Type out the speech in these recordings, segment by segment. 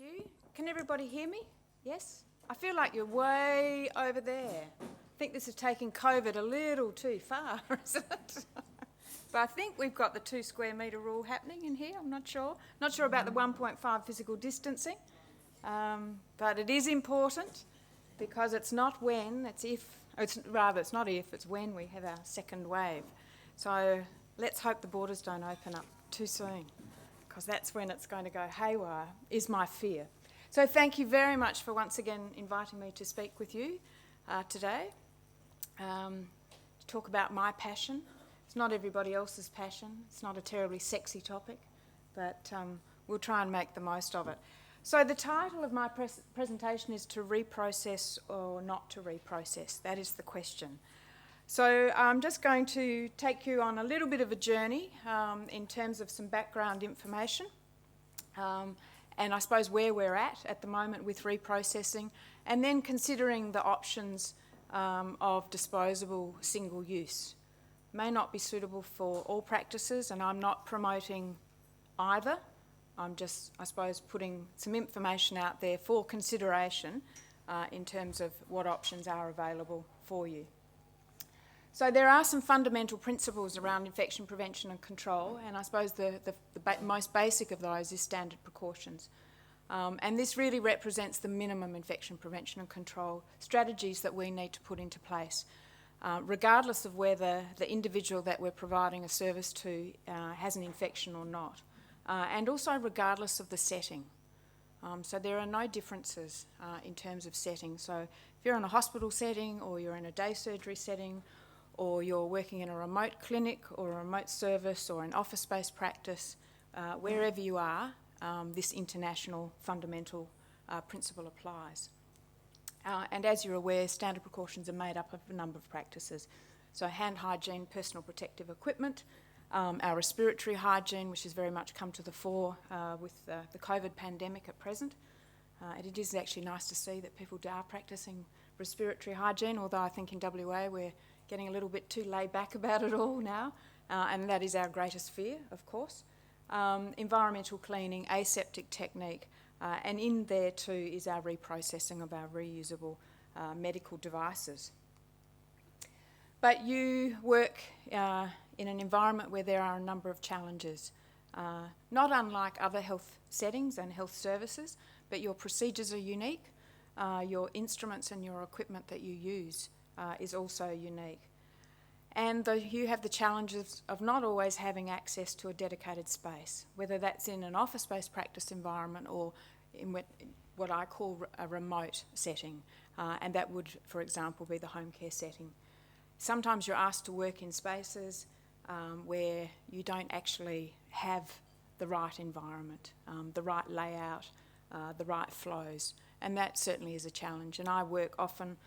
you. Can everybody hear me? Yes? I feel like you're way over there. I think this is taking COVID a little too far, isn't it? But I think we've got the 2 square metre rule happening in here, I'm not sure. Not sure about the 1.5 physical distancing, but it is important because it's not when, it's if, it's not if, it's when we have our second wave. So let's hope the borders don't open up too soon, because that's when it's going to go haywire, is my fear. So thank you very much for once again inviting me to speak with you today, to talk about my passion. It's not everybody else's passion. It's not a terribly sexy topic, but we'll try and make the most of it. So the title of my presentation is to reprocess or not to reprocess. That is the question. So I'm just going to take you on a little bit of a journey in terms of some background information and I suppose where we're at the moment with reprocessing, and then considering the options of disposable single use. May not be suitable for all practices, and I'm not promoting either. I'm just, I suppose, putting some information out there for consideration in terms of what options are available for you. So there are some fundamental principles around infection prevention and control, and I suppose the most basic of those is standard precautions. And this really represents the minimum infection prevention and control strategies that we need to put into place, regardless of whether the individual that we're providing a service to has an infection or not, and also regardless of the setting. So there are no differences in terms of setting. So if you're in a hospital setting, or you're in a day surgery setting, or you're working in a remote clinic or a remote service or an office-based practice, wherever you are, this international fundamental principle applies. And as you're aware, standard precautions are made up of a number of practices. So hand hygiene, personal protective equipment, our respiratory hygiene, which has very much come to the fore with the COVID pandemic at present. And it is actually nice to see that people are practising respiratory hygiene, although I think in WA we're getting a little bit too laid back about it all now, and that is our greatest fear, of course. Environmental cleaning, aseptic technique, and in there too is our reprocessing of our reusable medical devices. But you work in an environment where there are a number of challenges, not unlike other health settings and health services, but your procedures are unique, your instruments and your equipment that you use is also unique. And you have the challenges of not always having access to a dedicated space, whether that's in an office-based practice environment or in what I call a remote setting, and that would, for example, be the home care setting. Sometimes you're asked to work in spaces where you don't actually have the right environment, the right layout, the right flows, and that certainly is a challenge. And I work often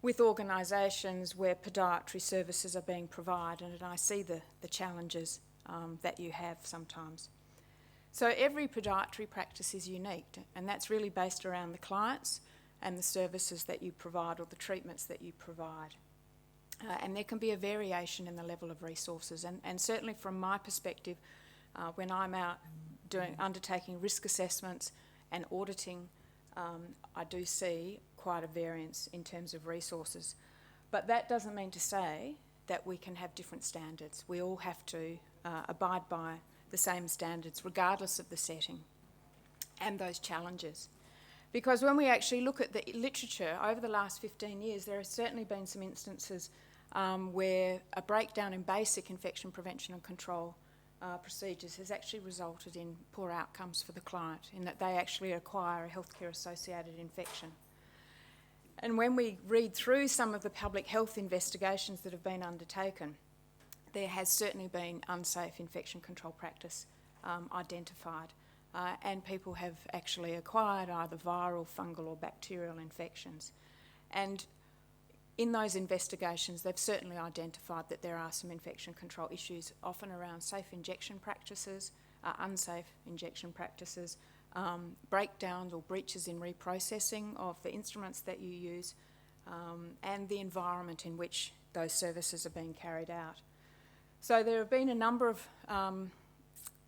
with organisations where podiatry services are being provided, and I see the challenges that you have sometimes. So every podiatry practice is unique, and that's really based around the clients and the services that you provide or the treatments that you provide. And there can be a variation in the level of resources, and certainly from my perspective, when I'm out undertaking risk assessments and auditing, I do see quite a variance in terms of resources. But that doesn't mean to say that we can have different standards. We all have to abide by the same standards regardless of the setting and those challenges. Because when we actually look at the literature over the last 15 years, there have certainly been some instances where a breakdown in basic infection prevention and control procedures has actually resulted in poor outcomes for the client, in that they actually acquire a healthcare associated infection. And when we read through some of the public health investigations that have been undertaken, there has certainly been unsafe infection control practice identified, and people have actually acquired either viral, fungal or bacterial infections. And in those investigations, they've certainly identified that there are some infection control issues, often around safe injection practices, unsafe injection practices, breakdowns or breaches in reprocessing of the instruments that you use, and the environment in which those services are being carried out. So there have been a number of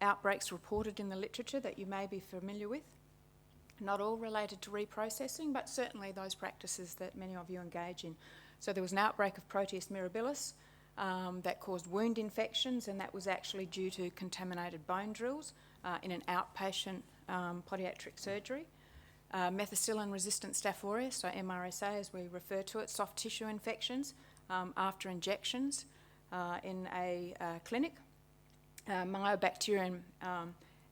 outbreaks reported in the literature that you may be familiar with. not all related to reprocessing, but certainly those practices that many of you engage in. So there was an outbreak of Proteus mirabilis that caused wound infections, and that was actually due to contaminated bone drills in an outpatient podiatric surgery. Methicillin-resistant Staph aureus, so MRSA as we refer to it, soft tissue infections after injections in a clinic. Mycobacterium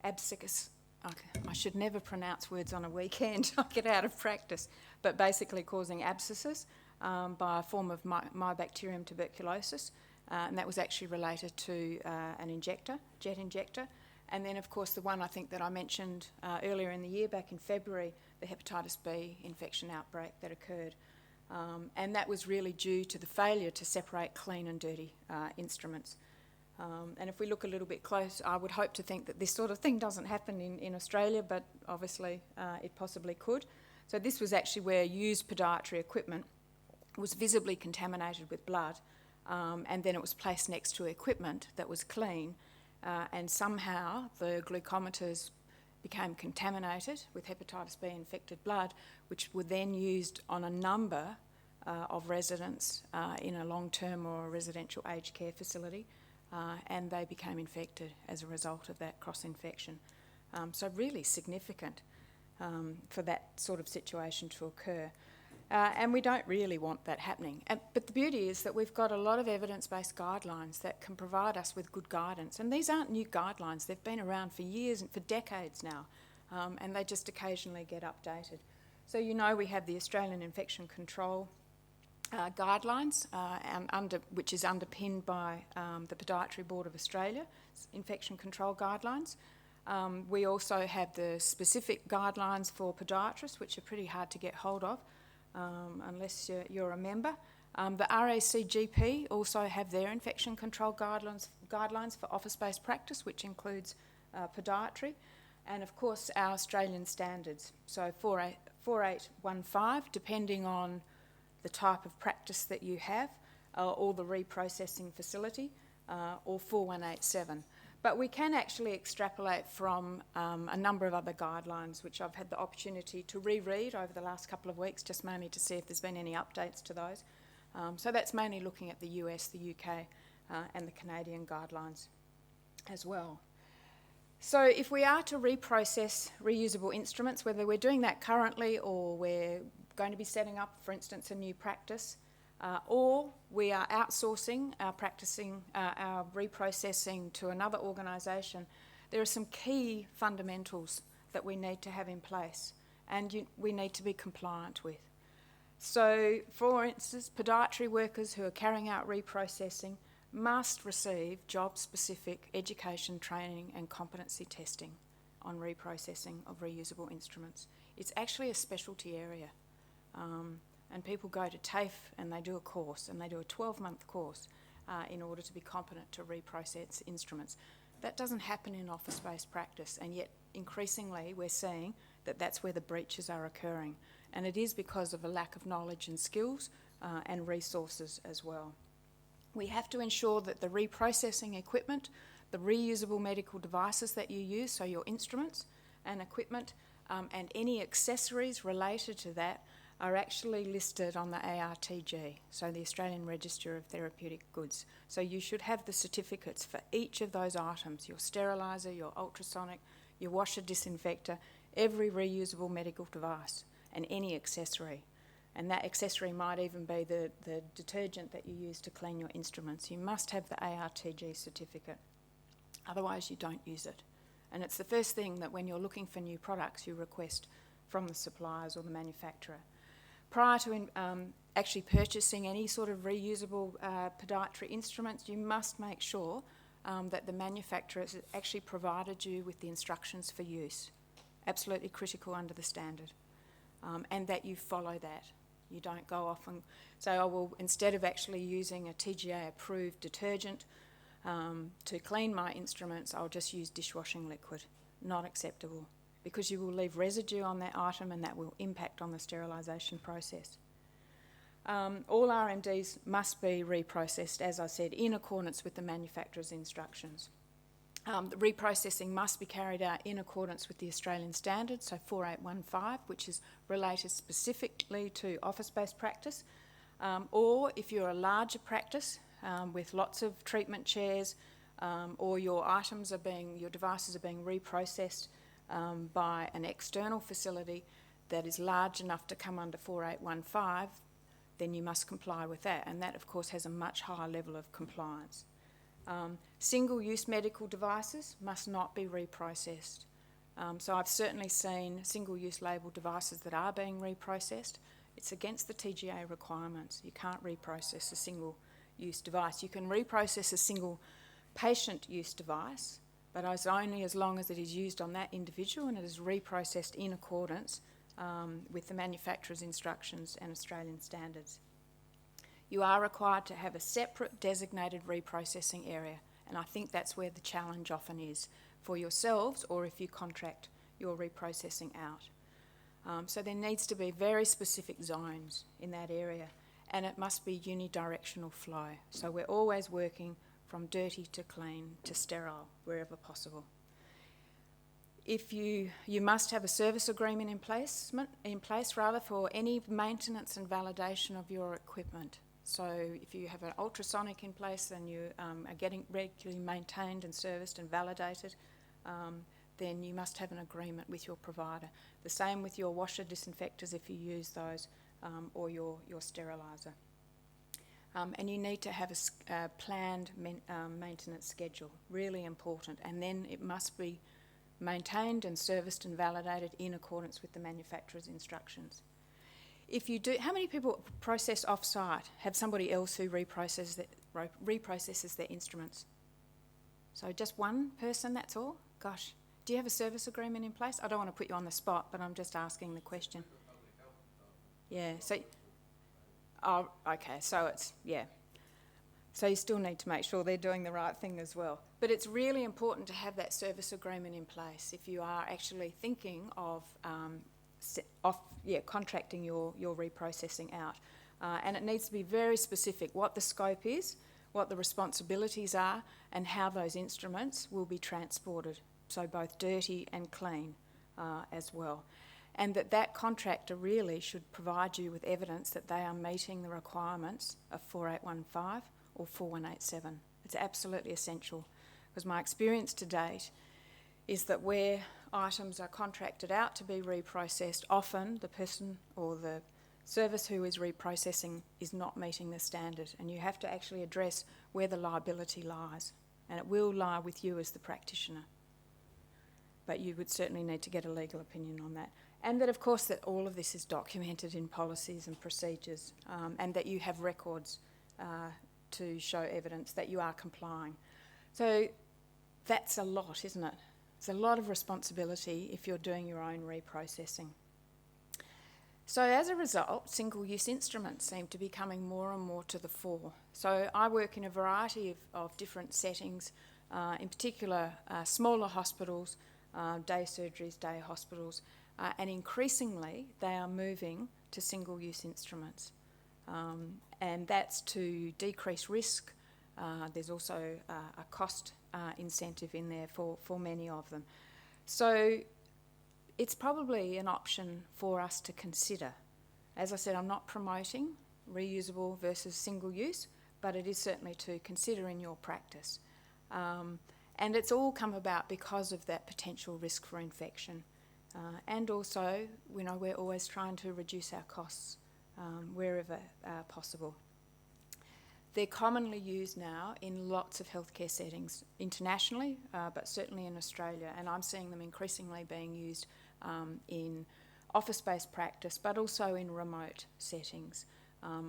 abscissus, I should never pronounce words on a weekend, I get out of practice, but basically causing abscesses by a form of Mycobacterium tuberculosis, and that was actually related to an injector, jet injector. And then, of course, the one I think that I mentioned earlier in the year, back in February, the hepatitis B infection outbreak that occurred. And that was really due to the failure to separate clean and dirty instruments. And if we look a little bit close, I would hope to think that this sort of thing doesn't happen in Australia, but obviously it possibly could. So this was actually where used podiatry equipment was visibly contaminated with blood, and then it was placed next to equipment that was clean, and somehow the glucometers became contaminated with hepatitis B infected blood, which were then used on a number of residents in a long-term or a residential aged care facility, and they became infected as a result of that cross-infection. So really significant for that sort of situation to occur. And we don't really want that happening. But the beauty is that we've got a lot of evidence-based guidelines that can provide us with good guidance. And these aren't new guidelines. They've been around for years and for decades now, and they just occasionally get updated. So you know we have the Australian Infection Control guidelines, which is underpinned by the Podiatry Board of Australia, infection control guidelines. We also have the specific guidelines for podiatrists, which are pretty hard to get hold of, unless you're a member. The RACGP also have their infection control guidelines for office-based practice, which includes podiatry, and of course our Australian standards. So 4815, depending on the type of practice that you have, or the reprocessing facility, or 4187. But we can actually extrapolate from a number of other guidelines, which I've had the opportunity to reread over the last couple of weeks, just mainly to see if there's been any updates to those. So that's mainly looking at the US, the UK, and the Canadian guidelines as well. So if we are to reprocess reusable instruments, whether we're doing that currently or we're going to be setting up, for instance, a new practice, or we are outsourcing our practicing, our reprocessing to another organisation, there are some key fundamentals that we need to have in place and we need to be compliant with. So, for instance, podiatry workers who are carrying out reprocessing must receive job-specific education, training and competency testing on reprocessing of reusable instruments. It's actually a specialty area. And people go to TAFE and they do a course, and they do a 12-month course in order to be competent to reprocess instruments. That doesn't happen in office-based practice, and yet increasingly we're seeing that that's where the breaches are occurring. And it is because of a lack of knowledge and skills and resources as well. We have to ensure that the reprocessing equipment, the reusable medical devices that you use, so your instruments and equipment, and any accessories related to that are actually listed on the ARTG, so the Australian Register of Therapeutic Goods. So you should have the certificates for each of those items, your steriliser, your ultrasonic, your washer disinfector, every reusable medical device and any accessory. And that accessory might even be the detergent that you use to clean your instruments. You must have the ARTG certificate, otherwise you don't use it. And it's the first thing that when you're looking for new products you request from the suppliers or the manufacturer. Prior to actually purchasing any sort of reusable podiatry instruments, you must make sure that the manufacturer has actually provided you with the instructions for use. Absolutely critical under the standard. And that you follow that. You don't go off and say, oh, well, instead of actually using a TGA-approved detergent to clean my instruments, I'll just use dishwashing liquid. Not acceptable, because you will leave residue on that item and that will impact on the sterilisation process. All RMDs must be reprocessed, as I said, in accordance with the manufacturer's instructions. The reprocessing must be carried out in accordance with the Australian standards, so 4815, which is related specifically to office-based practice, or if you're a larger practice with lots of treatment chairs, or your devices are being reprocessed by an external facility that is large enough to come under 4815, then you must comply with that, and that of course has a much higher level of compliance. Single-use medical devices must not be reprocessed. So I've certainly seen single-use label devices that are being reprocessed. It's against the TGA requirements. You can't reprocess a single-use device. You can reprocess a single patient use device, but it's only as long as it is used on that individual and it is reprocessed in accordance with the manufacturer's instructions and Australian standards. You are required to have a separate designated reprocessing area, and I think that's where the challenge often is for yourselves or if you contract your reprocessing out. So there needs to be very specific zones in that area, and it must be unidirectional flow. So we're always working from dirty to clean to sterile wherever possible. If you must have a service agreement in place for any maintenance and validation of your equipment. So if you have an ultrasonic in place and you are getting regularly maintained and serviced and validated, then you must have an agreement with your provider. The same with your washer disinfectors if you use those, or your steriliser. And you need to have a planned maintenance schedule, really important, and then it must be maintained and serviced and validated in accordance with the manufacturer's instructions. If you do, how many people process off-site, have somebody else who reprocesses their instruments? So just one person, that's all? Gosh, do you have a service agreement in place? I don't want to put you on the spot, but I'm just asking the question. Yeah, so, oh, okay, so it's, yeah. So you still need to make sure they're doing the right thing as well. But it's really important to have that service agreement in place if you are actually thinking of contracting your reprocessing out. And it needs to be very specific what the scope is, what the responsibilities are, and how those instruments will be transported, so both dirty and clean as well. And that contractor really should provide you with evidence that they are meeting the requirements of 4815 or 4187. It's absolutely essential, because my experience to date is that where items are contracted out to be reprocessed, often the person or the service who is reprocessing is not meeting the standard, and you have to actually address where the liability lies, and it will lie with you as the practitioner. But you would certainly need to get a legal opinion on that. And that, of course, that all of this is documented in policies and procedures, and that you have records to show evidence that you are complying. So that's a lot, isn't it? It's a lot of responsibility if you're doing your own reprocessing. So as a result, single-use instruments seem to be coming more and more to the fore. So I work in a variety of different settings, in particular smaller hospitals, day surgeries, day hospitals, and increasingly they are moving to single-use instruments. And that's to decrease risk. There's also a cost incentive in there for many of them. So it's probably an option for us to consider. As I said, I'm not promoting reusable versus single use, but it is certainly to consider in your practice. And it's all come about because of that potential risk for infection. And also, we're always trying to reduce our costs wherever possible. They're commonly used now in lots of healthcare settings internationally, but certainly in Australia, and I'm seeing them increasingly being used in office-based practice, but also in remote settings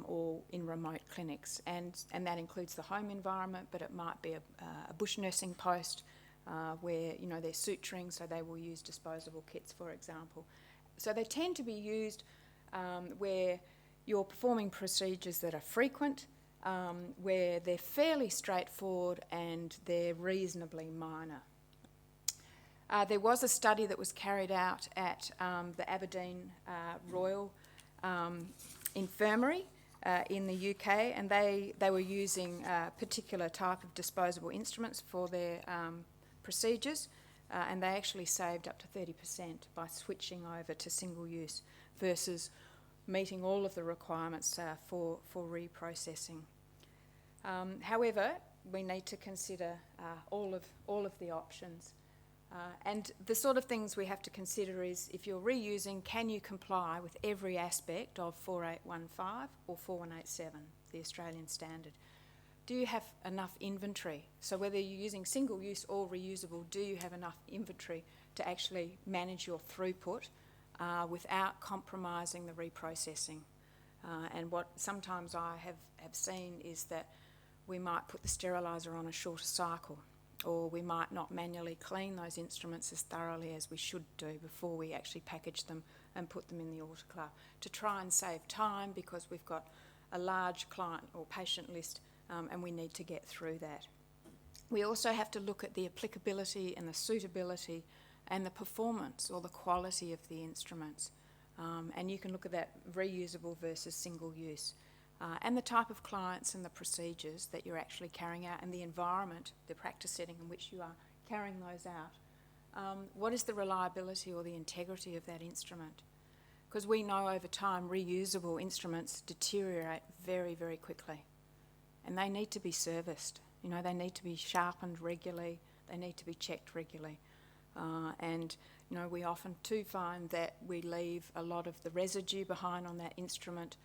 or in remote clinics, and that includes the home environment, but it might be a bush nursing post where they're suturing, so they will use disposable kits, for example. So they tend to be used where you're performing procedures that are frequent, where they're fairly straightforward and they're reasonably minor. There was a study that was carried out at the Aberdeen Royal Infirmary in the UK, and they were using a particular type of disposable instruments for their procedures, and they actually saved up to 30% by switching over to single use versus meeting all of the requirements for reprocessing. However, we need to consider all of the options. And the sort of things we have to consider is, if you're reusing, can you comply with every aspect of 4815 or 4187, the Australian standard? Do you have enough inventory? So whether you're using single use or reusable, do you have enough inventory to actually manage your throughput without compromising the reprocessing? And what sometimes I have seen is that we might put the steriliser on a shorter cycle, or we might not manually clean those instruments as thoroughly as we should do before we actually package them and put them in the autoclave, to try and save time, because we've got a large client or patient list and we need to get through that. We also have to look at the applicability and the suitability and the performance or the quality of the instruments. And you can look at that reusable versus single use. And the type of clients and the procedures that you're actually carrying out, and the environment, the practice setting in which you are carrying those out. What is the reliability or the integrity of that instrument? Because we know over time reusable instruments deteriorate very, very quickly, and they need to be serviced. You know, they need to be sharpened regularly, they need to be checked regularly. And you know, we often too find that we leave a lot of the residue behind on that instrument.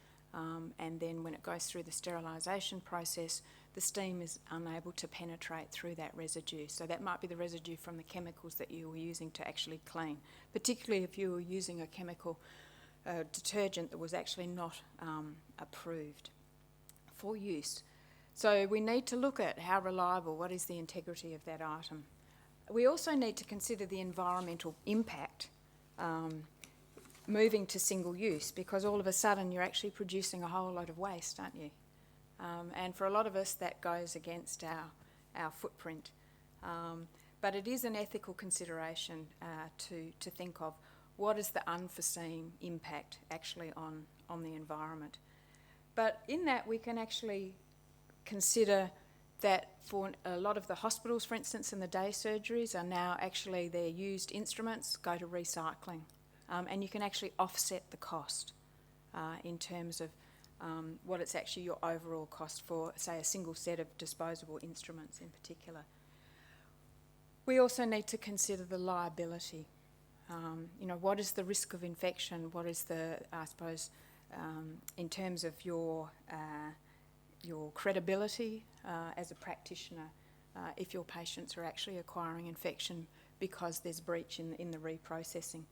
And then when it goes through the sterilisation process, the steam is unable to penetrate through that residue. So that might be the residue from the chemicals that you were using to actually clean, particularly if you were using a chemical detergent that was actually not approved for use. So we need to look at how reliable, what is the integrity of that item. We also need to consider the environmental impact moving to single use, because all of a sudden you're actually producing a whole lot of waste, aren't you? And for a lot of us that goes against our footprint. But it is an ethical consideration to think of what is the unforeseen impact actually on the environment. But in that we can actually consider that for a lot of the hospitals, for instance, and the day surgeries are now actually their used instruments go to recycling. And you can actually offset the cost in terms of what it's actually your overall cost for, say, a single set of disposable instruments in particular. We also need to consider the liability. You know, what is the risk of infection? What is the, I suppose, in terms of your credibility as a practitioner, if your patients are actually acquiring infection because there's breach in the reprocessing.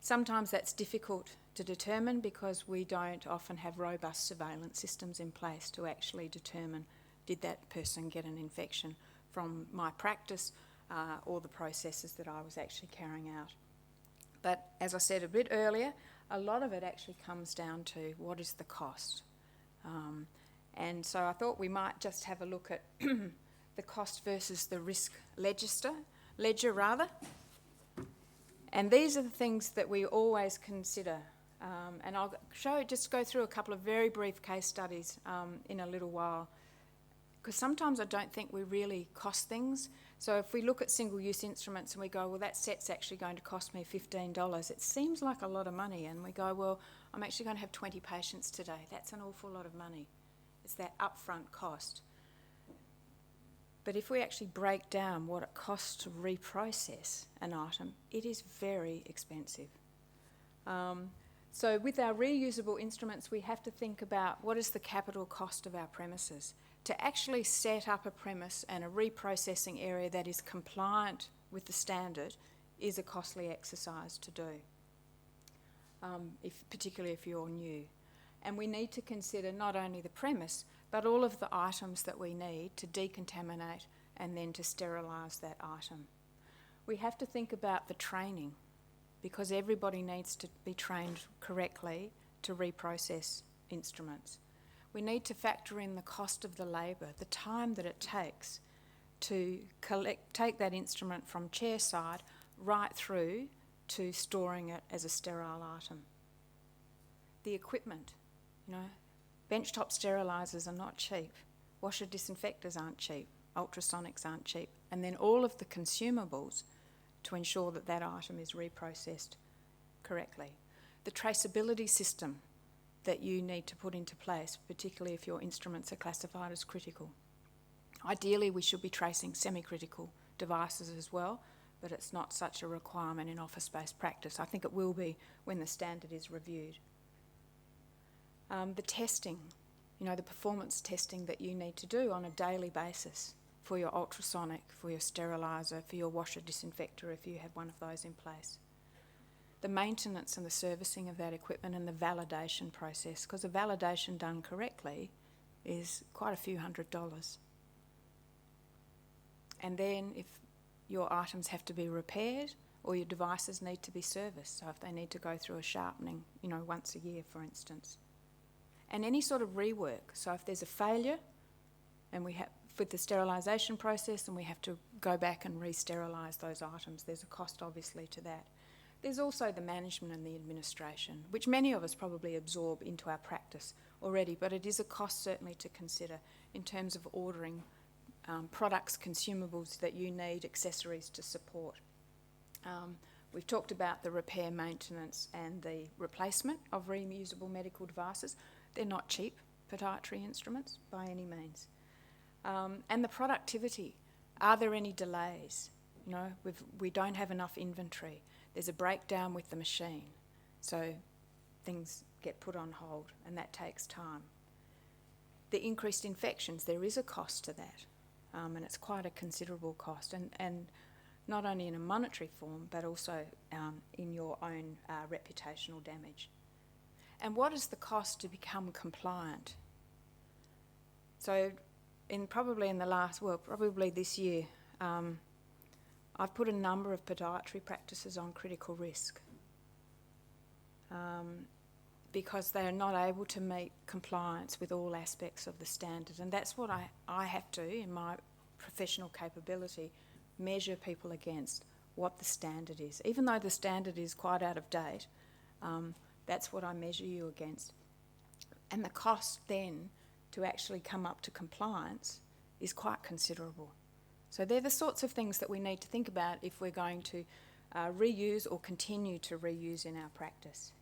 Sometimes that's difficult to determine because we don't often have robust surveillance systems in place to actually determine, did that person get an infection from my practice or the processes that I was actually carrying out. But as I said a bit earlier, a lot of it actually comes down to what is the cost. And so I thought we might just have a look at the cost versus the risk ledger rather. And these are the things that we always consider. And I'll just go through a couple of very brief case studies in a little while, because sometimes I don't think we really cost things. So if we look at single-use instruments and we go, well, that set's actually going to cost me $15, it seems like a lot of money. And we go, well, I'm actually going to have 20 patients today. That's an awful lot of money. It's that upfront cost. But if we actually break down what it costs to reprocess an item, it is very expensive. So with our reusable instruments, we have to think about what is the capital cost of our premises. To actually set up a premise and a reprocessing area that is compliant with the standard is a costly exercise to do, particularly if you're new. And we need to consider not only the premise, but all of the items that we need to decontaminate and then to sterilise that item. We have to think about the training, because everybody needs to be trained correctly to reprocess instruments. We need to factor in the cost of the labour, the time that it takes to take that instrument from chairside right through to storing it as a sterile item. The equipment, you know, benchtop sterilisers are not cheap. Washer disinfectors aren't cheap. ultrasonics aren't cheap. And then all of the consumables to ensure that that item is reprocessed correctly. The traceability system that you need to put into place, particularly if your instruments are classified as critical. Ideally, we should be tracing semi-critical devices as well, but it's not such a requirement in office-based practice. I think it will be when the standard is reviewed. The testing, the performance testing that you need to do on a daily basis for your ultrasonic, for your steriliser, for your washer disinfector if you have one of those in place. The maintenance and the servicing of that equipment and the validation process, because a validation done correctly is quite a few $100s. And then if your items have to be repaired or your devices need to be serviced, so if they need to go through a sharpening, once a year, for instance. And any sort of rework, so if there's a failure and we have with the sterilisation process and we have to go back and re-sterilise those items, there's a cost obviously to that. There's also the management and the administration, which many of us probably absorb into our practice already, but it is a cost certainly to consider in terms of ordering products, consumables that you need, accessories to support. We've talked about the repair, maintenance and the replacement of reusable medical devices. They're not cheap podiatry instruments by any means. And the productivity. Are there any delays? We don't have enough inventory. There's a breakdown with the machine, so things get put on hold and that takes time. The increased infections, there is a cost to that, and it's quite a considerable cost, and not only in a monetary form but also in your own reputational damage. And what is the cost to become compliant? So probably this year, I've put a number of podiatry practices on critical risk because they are not able to meet compliance with all aspects of the standard. And that's what I have to, in my professional capability, measure people against what the standard is. Even though the standard is quite out of date, that's what I measure you against. And the cost then to actually come up to compliance is quite considerable. So they're the sorts of things that we need to think about if we're going to reuse or continue to reuse in our practice.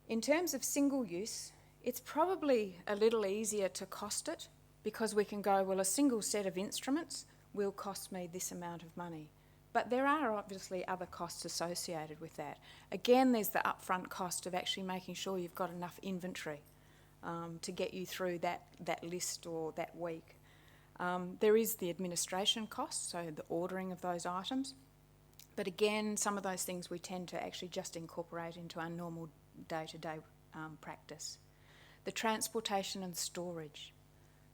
In terms of single use, it's probably a little easier to cost it because we can go, well, a single set of instruments will cost me this amount of money. But there are obviously other costs associated with that. Again, there's the upfront cost of actually making sure you've got enough inventory to get you through that list or that week. There is the administration cost, so the ordering of those items. But again, some of those things we tend to actually just incorporate into our normal day-to-day practice. The transportation and storage.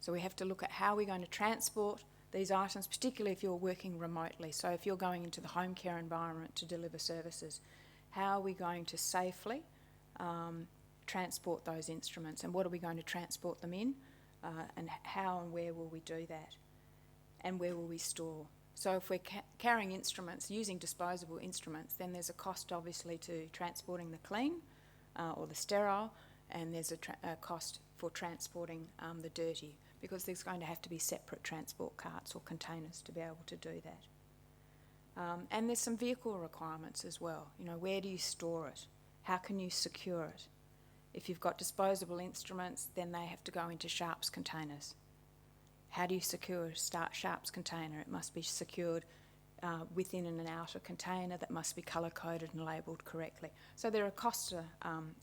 So we have to look at how we're going to transport these items, particularly if you're working remotely. So if you're going into the home care environment to deliver services, how are we going to safely transport those instruments, and what are we going to transport them in, and how and where will we do that, and where will we store? So if we're carrying instruments, using disposable instruments, then there's a cost obviously to transporting the clean or the sterile, and there's a cost for transporting the dirty, because there's going to have to be separate transport carts or containers to be able to do that. And there's some vehicle requirements as well. Where do you store it? How can you secure it? If you've got disposable instruments, then they have to go into sharps containers. How do you secure a sharps container? It must be secured within and an outer container that must be colour-coded and labelled correctly. So there are costs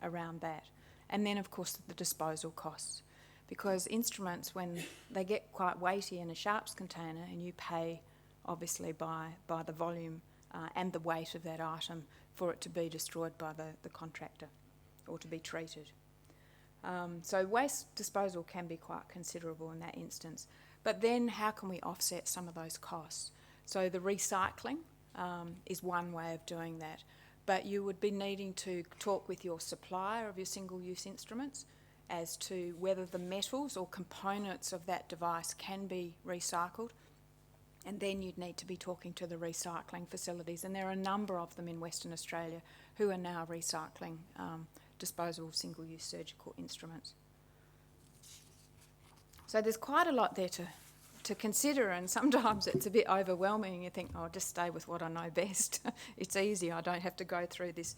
around that. And then, of course, the disposal costs. Because instruments, when they get quite weighty in a sharps container, and you pay, obviously, by the volume and the weight of that item for it to be destroyed by the contractor or to be treated. So waste disposal can be quite considerable in that instance. But then how can we offset some of those costs? So the recycling is one way of doing that. But you would be needing to talk with your supplier of your single-use instruments as to whether the metals or components of that device can be recycled. And then you'd need to be talking to the recycling facilities. And there are a number of them in Western Australia who are now recycling disposable single-use surgical instruments. So there's quite a lot there to to consider, and sometimes it's a bit overwhelming. You think, oh, I'll just stay with what I know best. It's easy. I don't have to go through this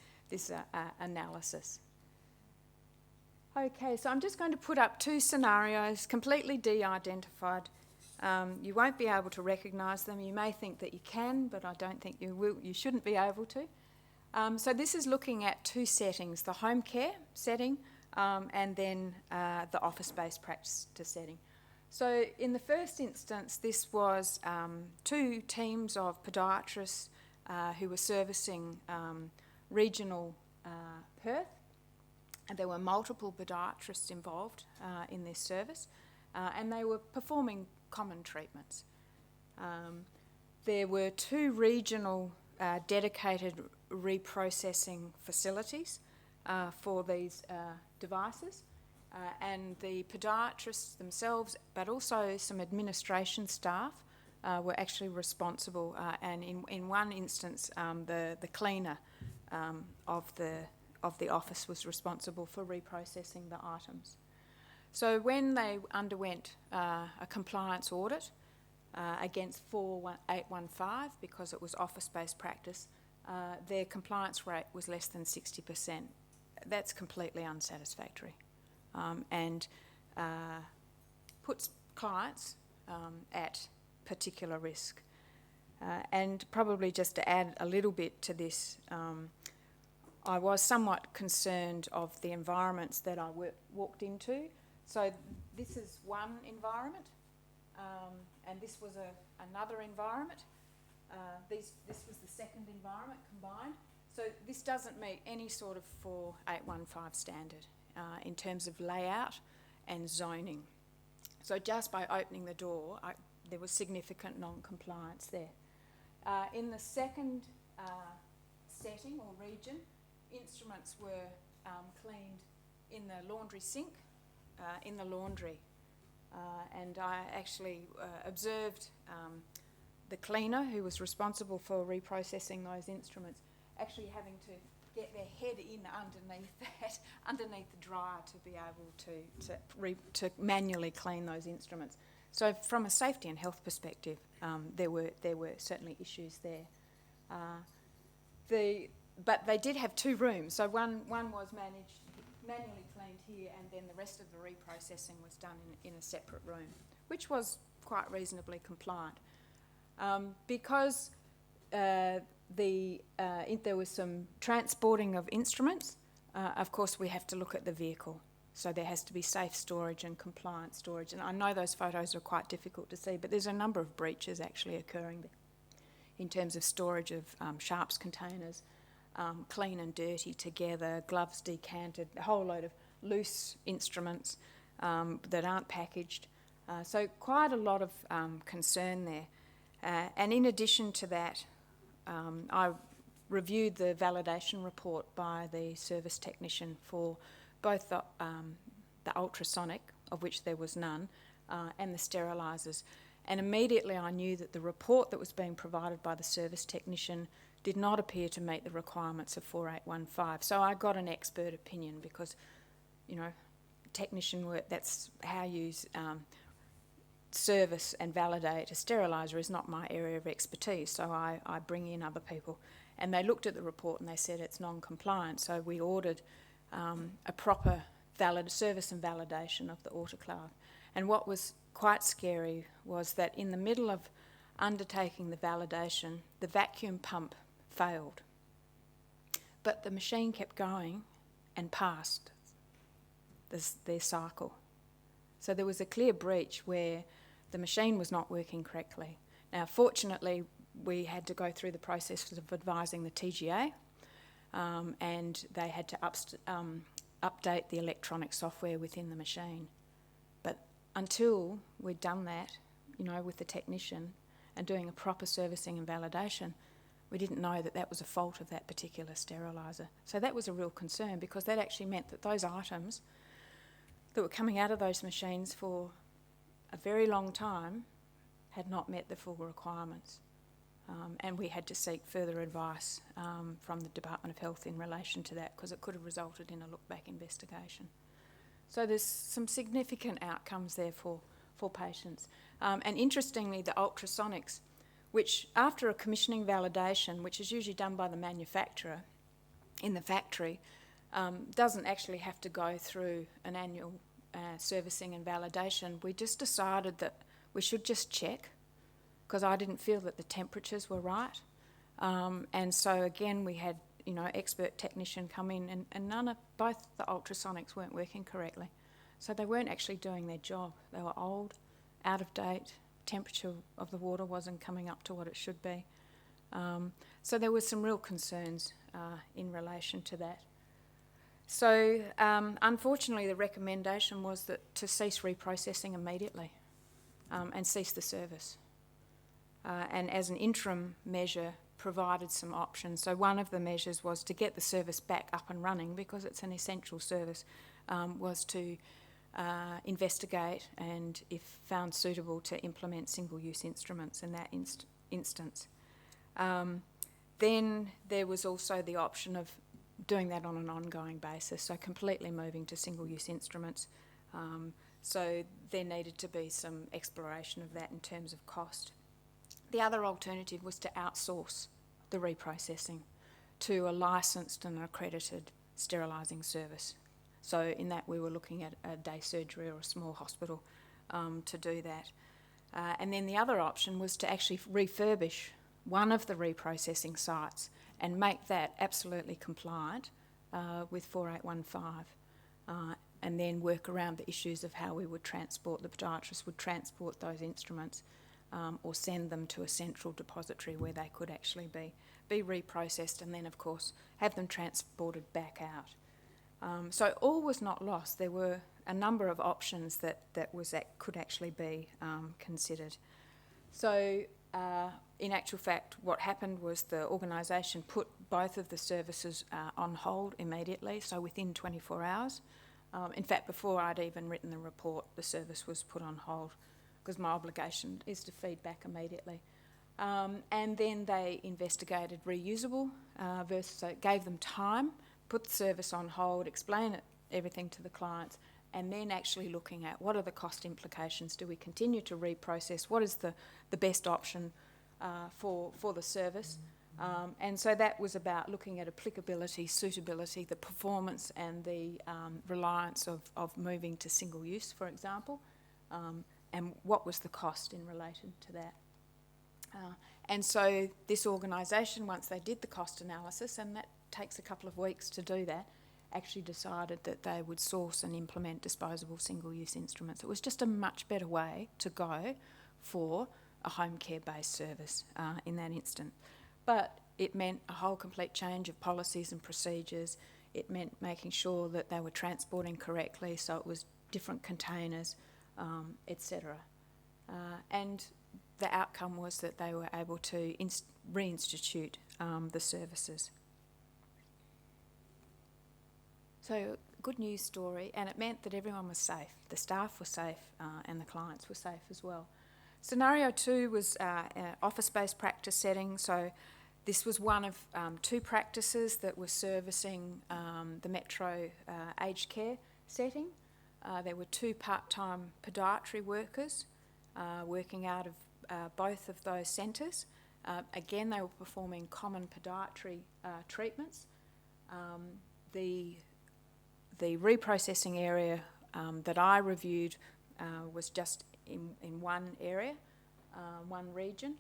analysis. Okay, so I'm just going to put up two scenarios, completely de-identified. You won't be able to recognise them. You may think that you can, but I don't think you will. You shouldn't be able to. So this is looking at two settings: the home care setting and then the office-based practice setting. So in the first instance, this was two teams of podiatrists who were servicing regional Perth, and there were multiple podiatrists involved in this service, and they were performing common treatments. There were two regional dedicated reprocessing facilities for these devices, and the podiatrists themselves, but also some administration staff, were actually responsible, and in one instance, the cleaner of the office was responsible for reprocessing the items. So when they underwent a compliance audit against 4815, because it was office-based practice, their compliance rate was less than 60%. That's completely unsatisfactory, and puts clients at particular risk. And probably just to add a little bit to this, I was somewhat concerned of the environments that I walked into. So this is one environment, and this was another environment. This was the second environment combined. So this doesn't meet any sort of 4815 standard in terms of layout and zoning. So just by opening the door, there was significant non-compliance there. In the second setting or region, instruments were cleaned in the laundry sink, in the laundry. And I actually observed the cleaner who was responsible for reprocessing those instruments actually having to get their head in underneath the dryer to be able to manually clean those instruments. So from a safety and health perspective, there were certainly issues there. But they did have two rooms. So one was manually cleaned here, and then the rest of the reprocessing was done in a separate room, which was quite reasonably compliant. Because there was some transporting of instruments, of course we have to look at the vehicle. So there has to be safe storage and compliant storage. And I know those photos are quite difficult to see, but there's a number of breaches actually occurring there in terms of storage of sharps containers, clean and dirty together, gloves decanted, a whole load of loose instruments that aren't packaged. So quite a lot of concern there. And in addition to that, I reviewed the validation report by the service technician for both the ultrasonic, of which there was none, and the sterilisers. And immediately I knew that the report that was being provided by the service technician did not appear to meet the requirements of 4815. So I got an expert opinion because, technician work, that's how you service and validate a steriliser is not my area of expertise, so I bring in other people. And they looked at the report and they said it's non-compliant, so we ordered a proper service and validation of the autoclave. And what was quite scary was that in the middle of undertaking the validation, the vacuum pump failed. But the machine kept going and passed their cycle. So there was a clear breach where the machine was not working correctly. Now, fortunately, we had to go through the process of advising the TGA, and they had to update the electronic software within the machine. But until we'd done that, with the technician and doing a proper servicing and validation, we didn't know that that was a fault of that particular steriliser. So that was a real concern, because that actually meant that those items that were coming out of those machines for a very long time had not met the full requirements. And we had to seek further advice from the Department of Health in relation to that, because it could have resulted in a look-back investigation. So there's some significant outcomes there for for patients. And interestingly, the ultrasonics, which after a commissioning validation, which is usually done by the manufacturer in the factory, doesn't actually have to go through an annual servicing and validation. We just decided that we should just check, because I didn't feel that the temperatures were right. And so again, we had expert technician come in, and both the ultrasonics weren't working correctly. So they weren't actually doing their job. They were old, out of date, temperature of the water wasn't coming up to what it should be. So there were some real concerns in relation to that. So unfortunately, the recommendation was that to cease reprocessing immediately and cease the service. And as an interim measure, provided some options. So one of the measures was to get the service back up and running, because it's an essential service, was to investigate and, if found suitable, to implement single-use instruments in that instance. Then there was also the option of doing that on an ongoing basis, so completely moving to single-use instruments. So there needed to be some exploration of that in terms of cost. The other alternative was to outsource the reprocessing to a licensed and accredited sterilising service. So in that, we were looking at a day surgery or a small hospital to do that. And then the other option was to actually refurbish one of the reprocessing sites and make that absolutely compliant with 4815, and then work around the issues of how we would transport, the podiatrist would transport those instruments or send them to a central depository where they could actually be reprocessed, and then, of course, have them transported back out. So all was not lost. There were a number of options that could actually be considered. So in actual fact, what happened was the organisation put both of the services on hold immediately, so within 24 hours. In fact, before I'd even written the report, the service was put on hold, because my obligation is to feed back immediately. And then they investigated reusable versus, so it gave them time, put the service on hold, explain everything to the clients, and then actually looking at what are the cost implications. Do we continue to reprocess? What is the best option for the service? And so that was about looking at applicability, suitability, the performance, and the reliance of moving to single use, for example, and what was the cost in relation to that. And so this organisation, once they did the cost analysis, and that takes a couple of weeks to do that, actually decided that they would source and implement disposable single-use instruments. It was just a much better way to go for a home care-based service in that instant. But it meant a whole complete change of policies and procedures. It meant making sure that they were transporting correctly, so it was different containers, etc. And the outcome was that they were able to reinstitute the services. So, good news story, and it meant that everyone was safe. The staff were safe and the clients were safe as well. Scenario 2 was an office-based practice setting. So this was one of 2 practices that were servicing the Metro aged care setting. There were 2 part-time podiatry workers working out of both of those centres. Again, they were performing common podiatry treatments. The reprocessing area that I reviewed was just in one area, one region,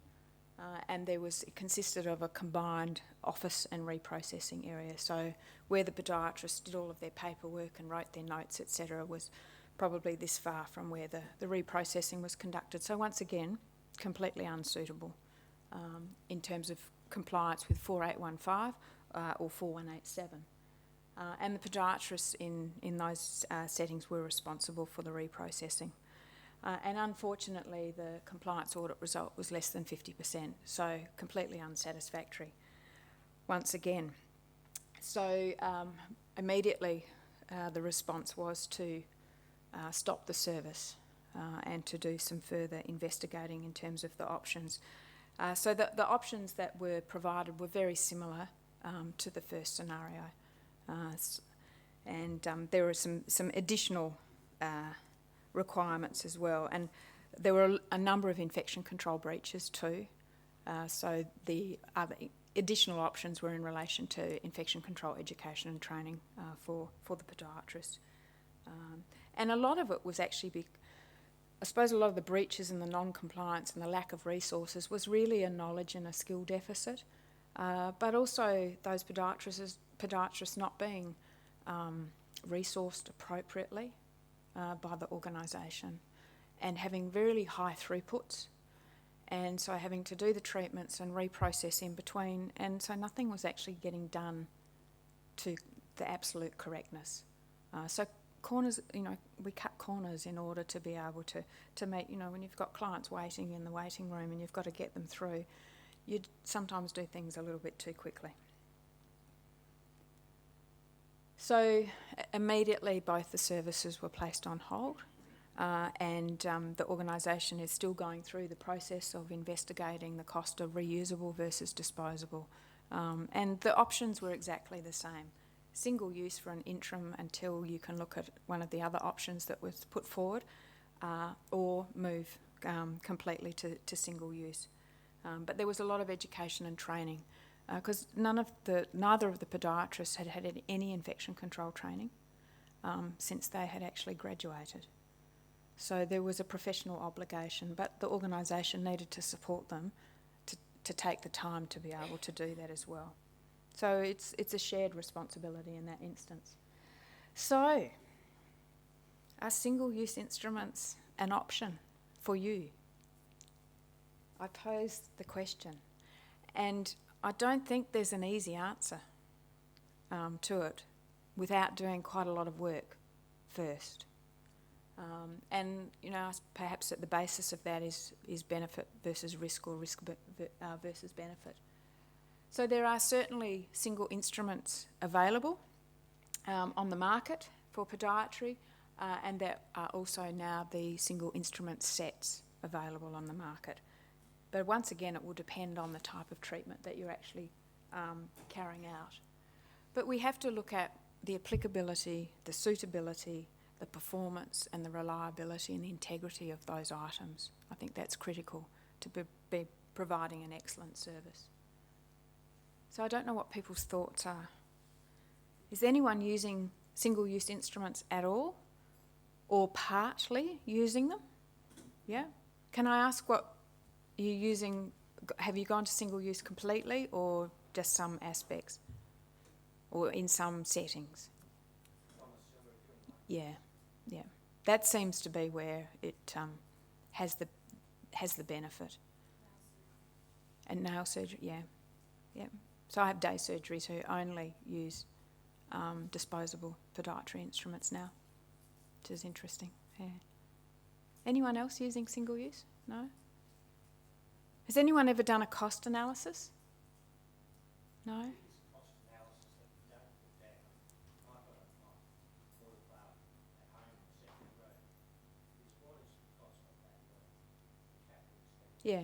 and it consisted of a combined office and reprocessing area. So where the podiatrists did all of their paperwork and wrote their notes, etc., was probably this far from where the reprocessing was conducted. So once again, completely unsuitable in terms of compliance with 4815 or 4187. And the podiatrists in those settings were responsible for the reprocessing. And unfortunately, the compliance audit result was less than 50%, so completely unsatisfactory once again. So immediately the response was to stop the service and to do some further investigating in terms of the options. So the options that were provided were very similar to the first scenario. And there were some additional requirements as well. And There were a number of infection control breaches too. So the other additional options were in relation to infection control education and training for the podiatrists. And a lot of it was actually, I suppose a lot of the breaches and the non-compliance and the lack of resources was really a knowledge and a skill deficit, but also those podiatrists not being resourced appropriately by the organisation and having really high throughputs, and so having to do the treatments and reprocess in between, and so nothing was actually getting done to the absolute correctness. So corners, we cut corners in order to be able to make, when you've got clients waiting in the waiting room and you've got to get them through, you sometimes do things a little bit too quickly. So immediately both the services were placed on hold, and the organisation is still going through the process of investigating the cost of reusable versus disposable. And the options were exactly the same. Single use for an interim until you can look at one of the other options that was put forward, or move completely to single use. But there was a lot of education and training, because neither of the podiatrists had had any infection control training since they had actually graduated. So there was a professional obligation, but the organisation needed to support them to take the time to be able to do that as well. So it's a shared responsibility in that instance. So, are single-use instruments an option for you? I posed the question, and I don't think there's an easy answer to it without doing quite a lot of work first. And perhaps at the basis of that is benefit versus risk, or risk versus benefit. So there are certainly single instruments available on the market for podiatry, and there are also now the single instrument sets available on the market. But once again, it will depend on the type of treatment that you're actually carrying out. But we have to look at the applicability, the suitability, the performance and the reliability and the integrity of those items. I think that's critical to be providing an excellent service. So I don't know what people's thoughts are. Is anyone using single-use instruments at all, or partly using them? Yeah? Can I ask what you're using? Have you gone to single-use completely, or just some aspects, or in some settings? Yeah. That seems to be where it has the benefit. And nail surgery, yeah. So I have day surgeries who only use disposable podiatry instruments now, which is interesting. Yeah. Anyone else using single use? No? Has anyone ever done a cost analysis? No? Yeah.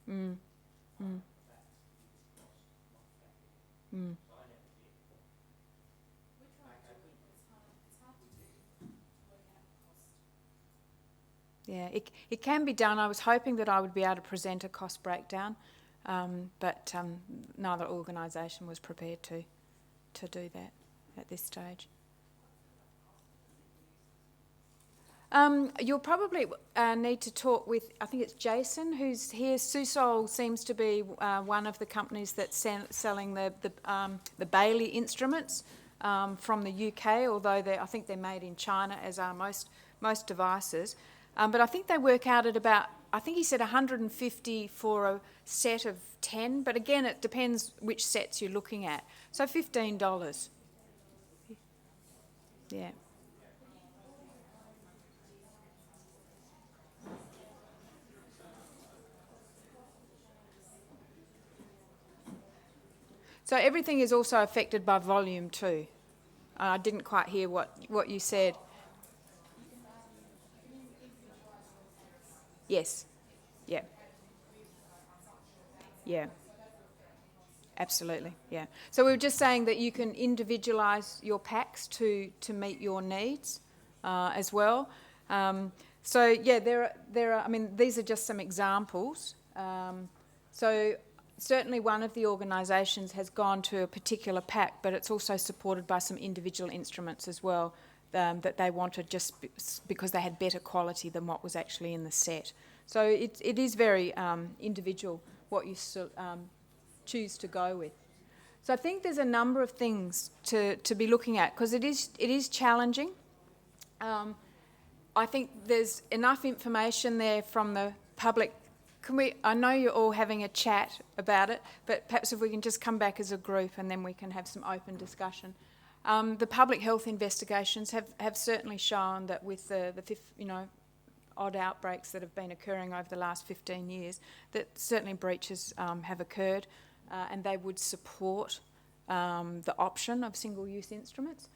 Mm. Mm. Mm. Yeah, it can be done. I was hoping that I would be able to present a cost breakdown, but neither organisation was prepared to do that at this stage. You'll probably need to talk with, I think it's Jason, who's here. Susol seems to be one of the companies that's selling the Bailey instruments from the UK, although I think they're made in China, as are most devices. But I think they work out at about, I think he said 150 for a set of 10, but again, it depends which sets you're looking at. So $15. Yeah. So everything is also affected by volume too. I didn't quite hear what you said. Yes. Yeah. Yeah. Absolutely. Yeah. So we were just saying that you can individualise your packs to meet your needs as well. So yeah, there are. I mean, these are just some examples. So certainly one of the organisations has gone to a particular pack, but it's also supported by some individual instruments as well that they wanted just because they had better quality than what was actually in the set. So it is very individual what you choose to go with. So I think there's a number of things to be looking at because it is challenging. I think there's enough information there from the public. I know you're all having a chat about it, but perhaps if we can just come back as a group and then we can have some open discussion. The public health investigations have certainly shown that with the odd outbreaks that have been occurring over the last 15 years, that certainly breaches have occurred, and they would support the option of single-use instruments.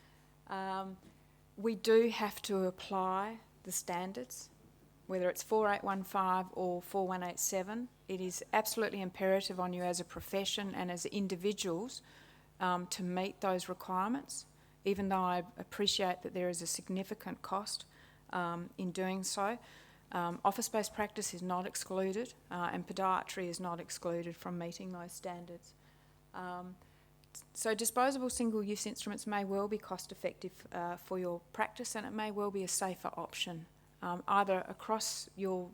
We do have to apply the standards, whether it's 4815 or 4187. It is absolutely imperative on you as a profession and as individuals to meet those requirements, even though I appreciate that there is a significant cost in doing so. Office-based practice is not excluded, and podiatry is not excluded from meeting those standards. So disposable single-use instruments may well be cost-effective for your practice, and it may well be a safer option, either across your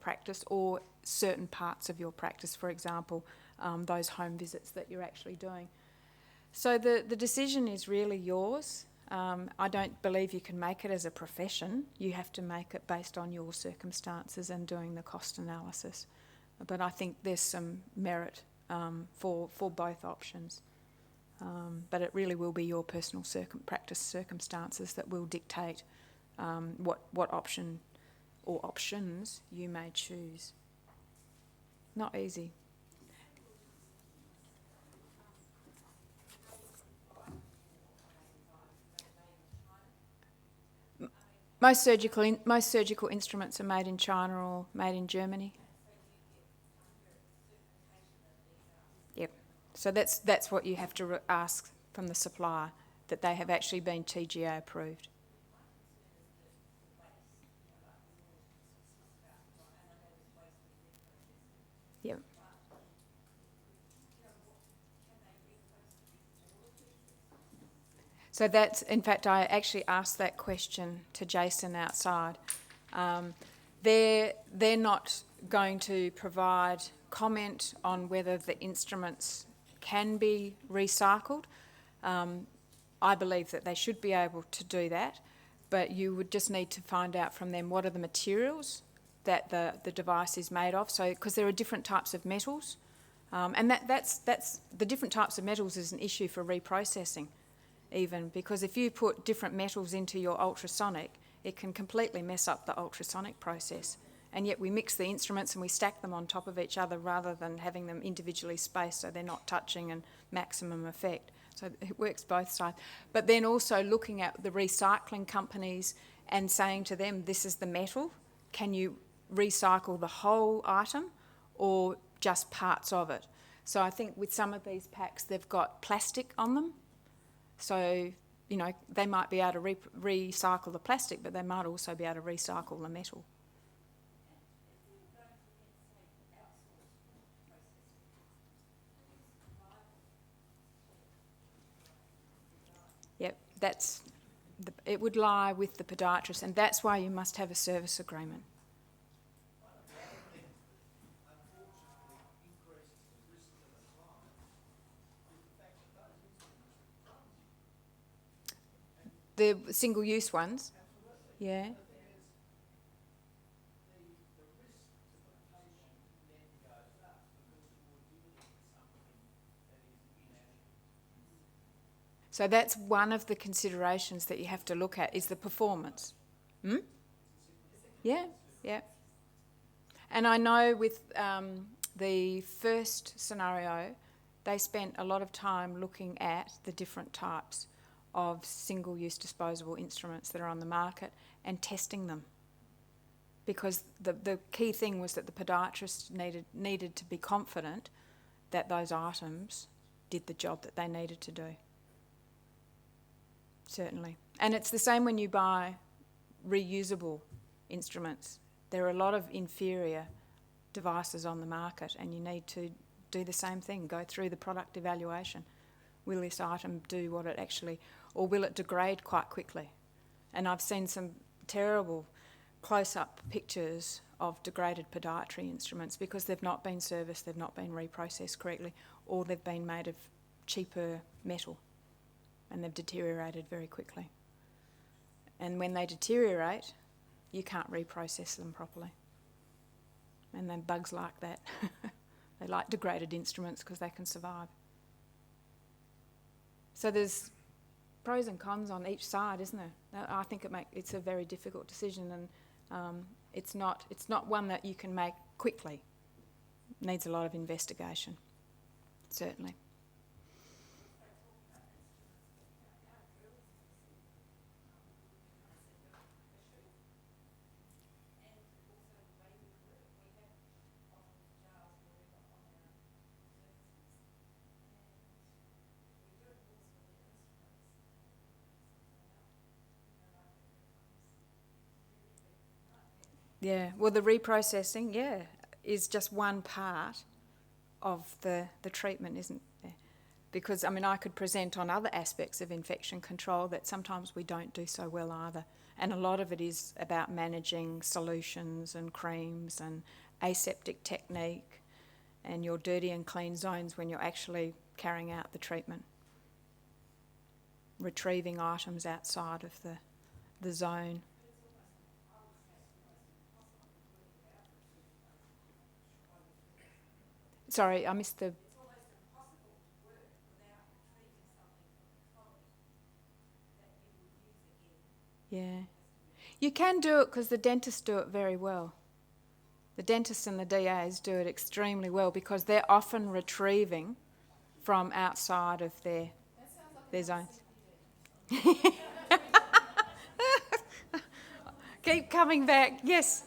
practice or certain parts of your practice, for example, those home visits that you're actually doing. So the decision is really yours. I don't believe you can make it as a profession. You have to make it based on your circumstances and doing the cost analysis. But I think there's some merit for both options. But it really will be your personal practice circumstances that will dictate what option or options you may choose. Not easy. Most surgical instruments are made in China or made in Germany. Yep. So that's what you have to ask from the supplier, that they have actually been TGA approved. Yep. So that's, in fact, I actually asked that question to Jason outside. They're not going to provide comment on whether the instruments can be recycled. I believe that they should be able to do that, but you would just need to find out from them what are the materials that the device is made of. So, because there are different types of metals, and that's the different types of metals is an issue for reprocessing. Even because if you put different metals into your ultrasonic, it can completely mess up the ultrasonic process. And yet we mix the instruments and we stack them on top of each other rather than having them individually spaced so they're not touching and maximum effect. So it works both sides. But then also looking at the recycling companies and saying to them, this is the metal, can you recycle the whole item or just parts of it? So I think with some of these packs, they've got plastic on them. So, they might be able to recycle the plastic, but they might also be able to recycle the metal. Yep, it would lie with the podiatrist, and that's why you must have a service agreement. The single-use ones? Yeah. So that's one of the considerations that you have to look at is the performance. Yeah, yeah. And I know with the first scenario, they spent a lot of time looking at the different types of single-use disposable instruments that are on the market and testing them. Because the key thing was that the podiatrist needed to be confident that those items did the job that they needed to do. Certainly. And it's the same when you buy reusable instruments. There are a lot of inferior devices on the market, and you need to do the same thing, go through the product evaluation. Will this item do what it actually, or will it degrade quite quickly? And I've seen some terrible close-up pictures of degraded podiatry instruments because they've not been serviced, they've not been reprocessed correctly, or they've been made of cheaper metal and they've deteriorated very quickly. And when they deteriorate, you can't reprocess them properly. And then bugs like that. They like degraded instruments because they can survive. So there's pros and cons on each side, isn't there? I think it's a very difficult decision, and it's not one that you can make quickly. It needs a lot of investigation, certainly. Yeah, well, the reprocessing, is just one part of the treatment, isn't there? Because, I mean, I could present on other aspects of infection control that sometimes we don't do so well either. And a lot of it is about managing solutions and creams and aseptic technique and your dirty and clean zones when you're actually carrying out the treatment. Retrieving items outside of the zone. Sorry, I missed the... It's almost impossible to work without retrieving something from the colony that you would use again. Yeah. You can do it because the dentists do it very well. The dentists and the DAs do it extremely well because they're often retrieving from outside of their zones. Keep coming back, yes.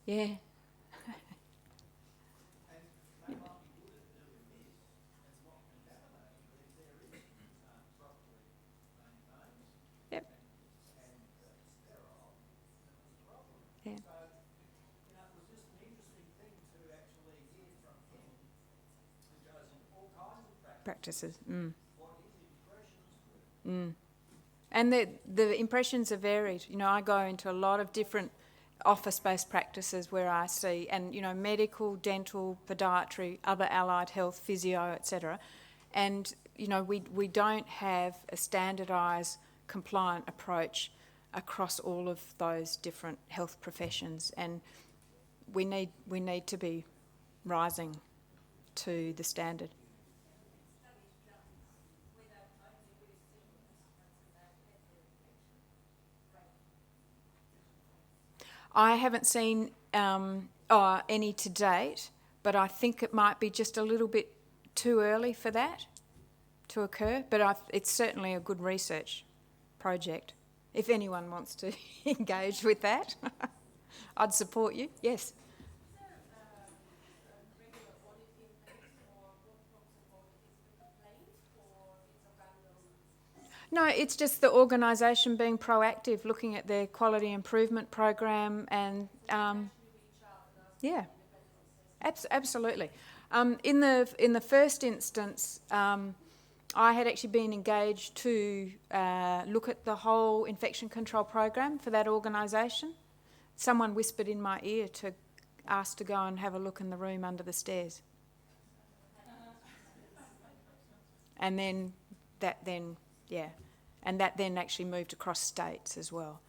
Yeah. Yep. Yeah. Practices. And the impressions are varied. You know, I go into a lot of different office-based practices where I see, and, you know, medical, dental, podiatry, other allied health, physio, etc. And, you know, we don't have a standardised, compliant approach across all of those different health professions, and we need to be rising to the standard. I haven't seen any to date, but I think it might be just a little bit too early for that to occur. But it's certainly a good research project. If anyone wants to engage with that, I'd support you. Yes. No, it's just the organisation being proactive, looking at their quality improvement program, and yeah, absolutely. In the first instance, I had actually been engaged to look at the whole infection control program for that organisation. Someone whispered in my ear to ask to go and have a look in the room under the stairs, and then. and that then actually moved across states as well.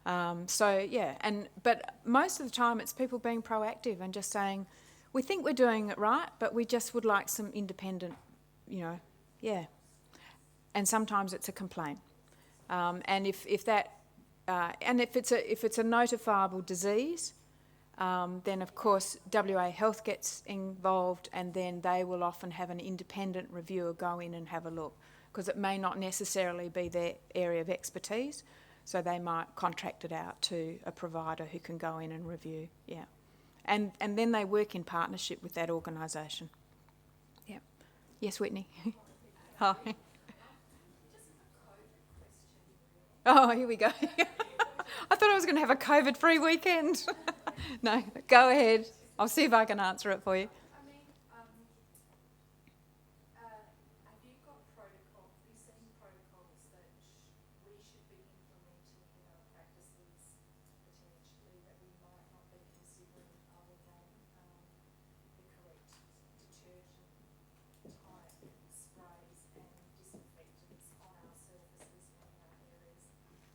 But most of the time it's people being proactive and just saying, we think we're doing it right, but we just would like some independent, And sometimes it's a complaint. And if it's a notifiable disease, then of course WA Health gets involved, and then they will often have an independent reviewer go in and have a look, because it may not necessarily be their area of expertise, so they might contract it out to a provider who can go in and review, And then they work in partnership with that organisation. Yeah. Yes, Whitney? Hi. Oh, here we go. I thought I was going to have a COVID-free weekend. No, go ahead. I'll see if I can answer it for you. Have you got protocols? Have you seen protocols that we should be implementing in our practices potentially that we might not be considering other than the correct detergent type sprays and disinfectants on our surfaces and in our areas?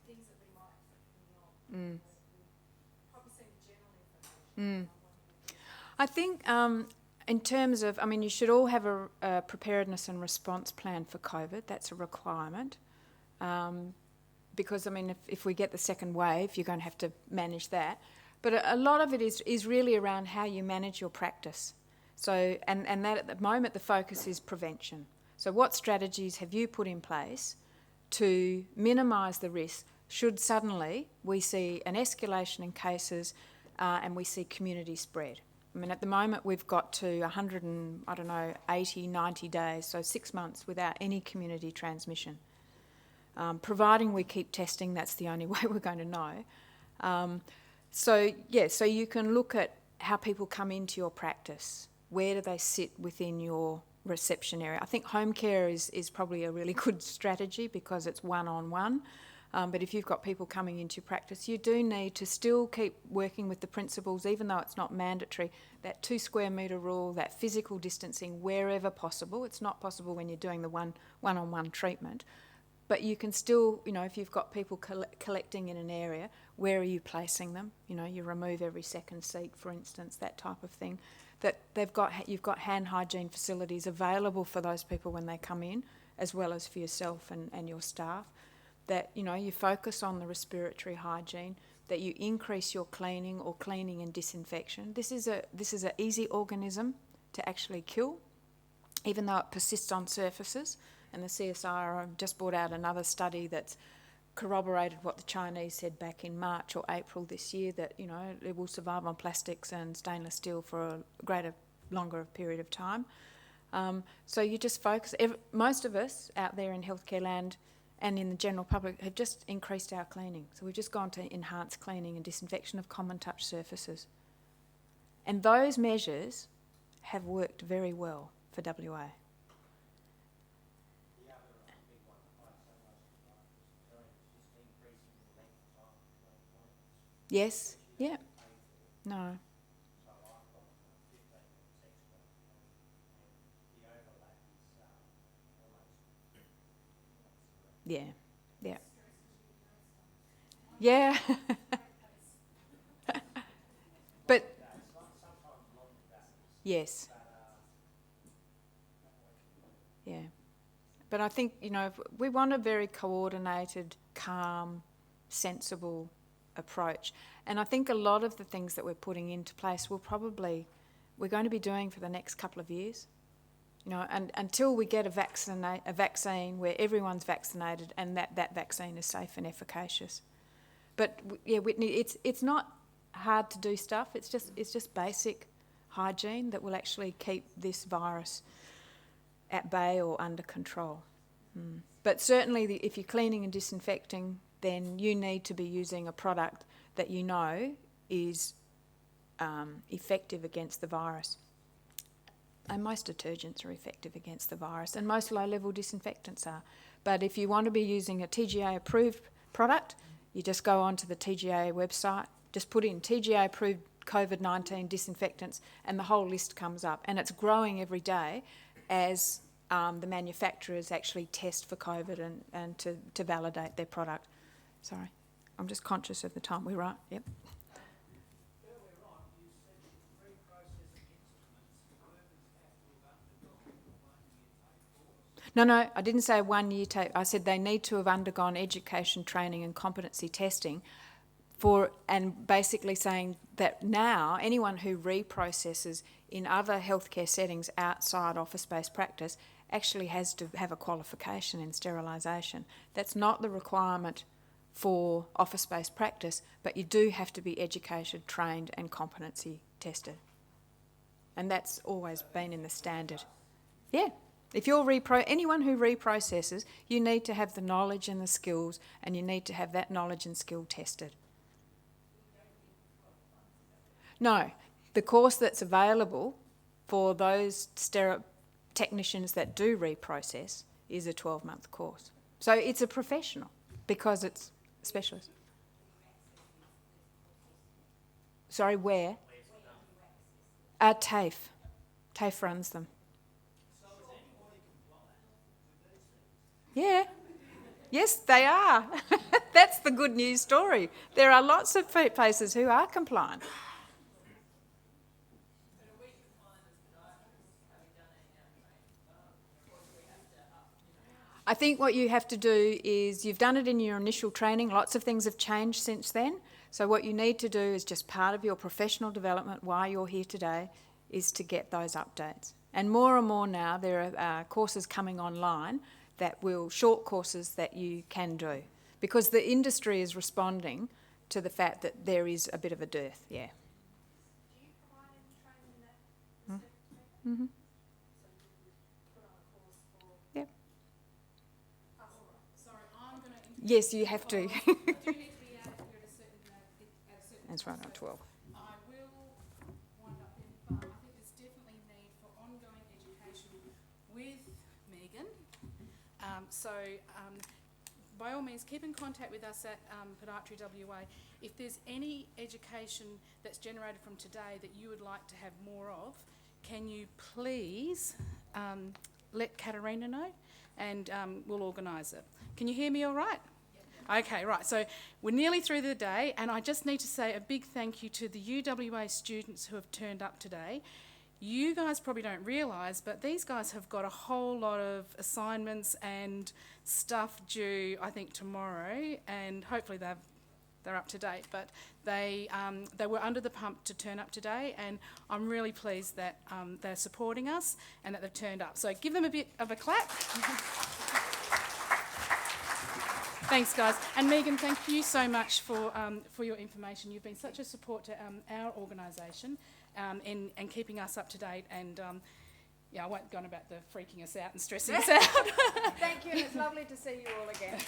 Things that we might not. Probably seen general information. I think in terms of, you should all have a preparedness and response plan for COVID. That's a requirement. Because, if we get the second wave, you're going to have to manage that. But a lot of it is really around how you manage your practice. So, and that at the moment, the focus is prevention. So what strategies have you put in place to minimise the risk should suddenly we see an escalation in cases and we see community spread? At the moment we've got to 80, 90 days, so 6 months without any community transmission. Providing we keep testing, that's the only way we're going to know. So you can look at how people come into your practice. Where do they sit within your reception area? I think home care is probably a really good strategy because it's one-on-one. But if you've got people coming into your practice, you do need to still keep working with the principles, even though it's not mandatory, that 2 square metre rule, that physical distancing wherever possible. It's not possible when you're doing the one-on-one treatment. But you can still, if you've got people collecting in an area, where are you placing them? You remove every second seat, for instance, that type of thing. That you've got hand hygiene facilities available for those people when they come in, as well as for yourself and your staff. That you focus on the respiratory hygiene, that you increase your cleaning and disinfection. This is an easy organism to actually kill, even though it persists on surfaces. And the CSIRO just brought out another study that's corroborated what the Chinese said back in March or April this year, that it will survive on plastics and stainless steel for a longer period of time. So you just focus. Most of us out there in healthcare land and in the general public have just increased our cleaning. So we've just gone to enhanced cleaning and disinfection of common touch surfaces. And those measures have worked very well for WA. The other big one that I say most of the time is just increasing the length of time between appointments. Yes, yeah. No. So I've got a 15-minute expert and the overlap is almost. Yeah. Yeah. But Sometimes long days. yes. Yeah. But I think, we want a very coordinated, calm, sensible approach. And I think a lot of the things that we're putting into place we're going to be doing for the next couple of years. And until we get a vaccine where everyone's vaccinated and that vaccine is safe and efficacious. But yeah, Whitney, it's not hard to do stuff. It's just basic hygiene that will actually keep this virus at bay or under control. But certainly, if you're cleaning and disinfecting, then you need to be using a product that is effective against the virus. And most detergents are effective against the virus, and most low-level disinfectants are. But if you want to be using a TGA-approved product, you just go onto the TGA website, just put in TGA-approved COVID-19 disinfectants, and the whole list comes up. And it's growing every day as the manufacturers actually test for COVID and to validate their product. Sorry, I'm just conscious of the time. We're right, yep. Earlier on, you said reprocessing instruments, workers have to have undergone a 1-year take course. No, I didn't say 1 year take. I said they need to have undergone education, training and competency testing and basically saying that now anyone who reprocesses in other healthcare settings outside office-based practice actually has to have a qualification in sterilisation. That's not the requirement for office-based practice, but you do have to be educated, trained and competency tested. And that's always been in the standard. Yeah. If you're anyone who reprocesses, you need to have the knowledge and the skills, and you need to have that knowledge and skill tested. No, the course that's available for those technicians that do reprocess is a 12-month course. So it's a professional because it's specialist. Sorry, where? TAFE. TAFE runs them. So is anybody compliant with these things? Yeah. Yes, they are. That's the good news story. There are lots of places who are compliant. I think what you have to do is, you've done it in your initial training, lots of things have changed since then, so what you need to do is just part of your professional development while you're here today is to get those updates. And more now there are courses coming online that short courses that you can do, because the industry is responding to the fact that there is a bit of a dearth, yeah. Do you provide any training in that respect? Mm-hmm. So you would put on a course for Yep. us? Sorry, I'm going to... Yes, you have to. I do need to be out here at a certain... That's right, on 12. I will wind up then, but I think there's definitely need for ongoing education with Megan. By all means, keep in contact with us at Podiatry WA. If there's any education that's generated from today that you would like to have more of, can you please let Katarina know, and we'll organise it. Can you hear me all right? Okay, right, so we're nearly through the day, and I just need to say a big thank you to the UWA students who have turned up today. You guys probably don't realise, but these guys have got a whole lot of assignments and stuff due, I think, tomorrow, and hopefully they're up to date. But they were under the pump to turn up today, and I'm really pleased that they're supporting us and that they've turned up. So give them a bit of a clap. Thanks, guys. And Megan, thank you so much for your information. You've been such a support to our organisation and keeping us up to date. And I won't go on about the freaking us out and stressing us out. Thank you, and it's lovely to see you all again.